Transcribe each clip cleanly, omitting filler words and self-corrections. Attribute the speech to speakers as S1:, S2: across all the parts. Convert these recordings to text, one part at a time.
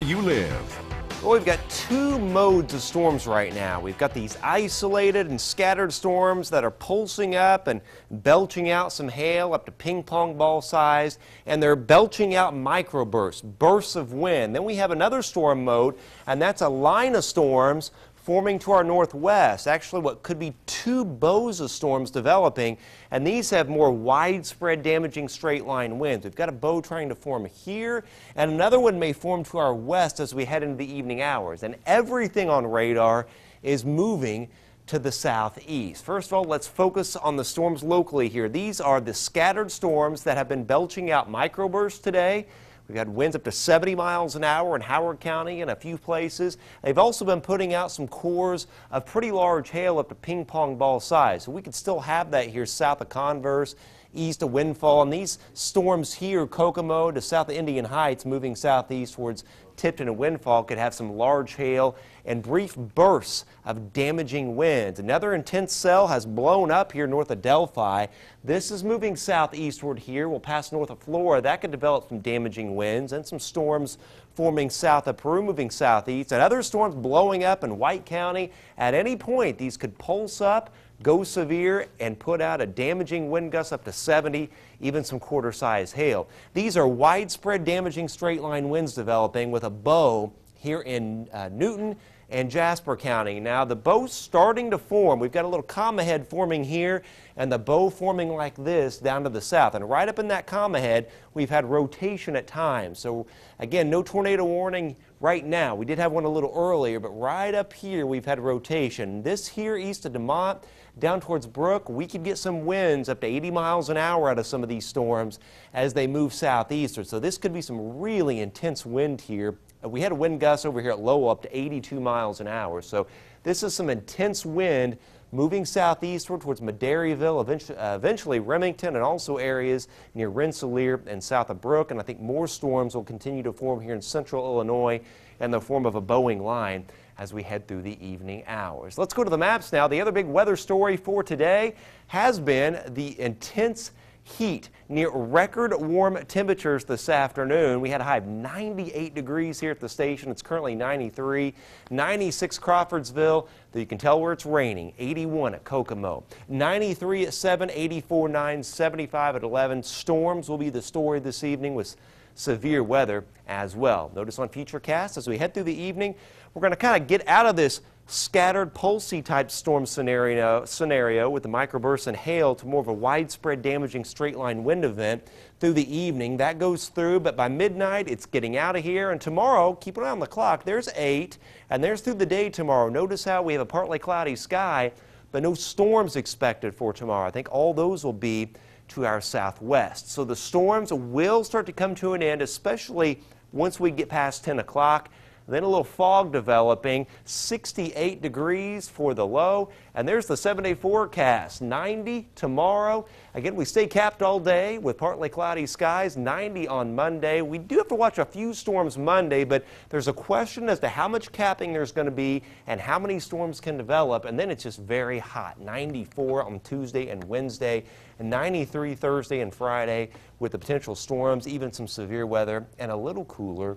S1: You live.
S2: Well, we've got two modes of storms right now. We've got these isolated and scattered storms that are pulsing up and belching out some hail up to ping pong ball size, and they're belching out microbursts, bursts of wind. Then we have another storm mode, and that's a line of storms forming to our northwest. Actually, what could be two bows of storms developing, and these have more widespread damaging straight line winds. We've got a bow trying to form here, and another one may form to our west as we head into the evening hours. And everything on radar is moving to the southeast. First of all, let's focus on the storms locally here. These are the scattered storms that have been belching out microbursts today. We've had winds up to 70 miles an hour in Howard County and a few places. They've also been putting out some cores of pretty large hail up to ping pong ball size. So we could still have that here south of Converse, east of Windfall. And these storms here, Kokomo to south of Indian Heights, moving southeast towards Tipton and Windfall, could have some large hail and brief bursts of damaging winds. Another intense cell has blown up here north of Delphi. This is moving southeastward here. We'll pass north of Flora. That could develop some damaging winds and some storms forming south of Peru, moving southeast. And other storms blowing up in White County. At any point, these could pulse up, go severe, and put out a damaging wind gust up to 70, even some quarter-size hail. These are widespread damaging straight-line winds developing with a bow here in Newton and Jasper County. Now the bow's starting to form. We've got a little comma head forming here and the bow forming like this down to the south. And right up in that comma head, we've had rotation at times. So again, no tornado warning right now. We did have one a little earlier, but right up here we've had rotation. This here east of DeMont, down towards Brook, we could get some winds up to 80 miles an hour out of some of these storms as they move southeastward. So this could be some really intense wind here. We had a wind gust over here at Lowell up to 82 miles an hour. So this is some intense wind moving southeastward towards Madairyville, eventually Remington, and also areas near Rensselaer and south of Brook. And I think more storms will continue to form here in central Illinois in the form of a bowing line as we head through the evening hours. Let's go to the maps now. The other big weather story for today has been the intense heat near record warm temperatures this afternoon. We had a high of 98 degrees here at the station. It's currently 93. 96 Crawfordsville, though you can tell where it's raining. 81 at Kokomo. 93 at 7, 84 9, 75 at 11. Storms will be the story this evening with severe weather as well. Notice on Futurecast as we head through the evening, we're going to kind of get out of this scattered pulsy type storm scenario with the microbursts and hail to more of a widespread damaging straight line wind event through the evening. That goes through, but by midnight it's getting out of here. And tomorrow, keep an eye on the clock, there's 8 and there's through the day tomorrow. Notice how we have a partly cloudy sky, but no storms expected for tomorrow. I think all those will be to our southwest. So the storms will start to come to an end, especially once we get past 10 o'clock. Then a little fog developing, 68 degrees for the low. And there's the 7-day forecast, 90 tomorrow. Again, we stay capped all day with partly cloudy skies, 90 on Monday. We do have to watch a few storms Monday, but there's a question as to how much capping there's going to be and how many storms can develop. And then it's just very hot, 94 on Tuesday and Wednesday, and 93 Thursday and Friday with the potential storms, even some severe weather, and a little cooler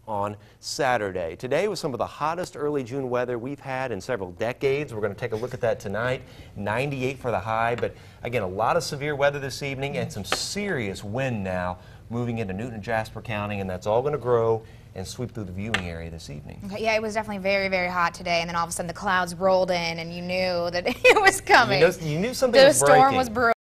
S2: on Saturday. Today was some of the hottest early June weather we've had in several decades. We're going to take a look at that tonight. 98 for the high, but again, a lot of severe weather this evening and some serious wind now moving into Newton and Jasper County, and that's all going to grow and sweep through the viewing area this evening.
S3: Okay, yeah, it was definitely very, very hot today, and then all of a sudden the clouds rolled in and you knew that it was coming.
S2: You knew something was breaking.
S3: The storm was brewing.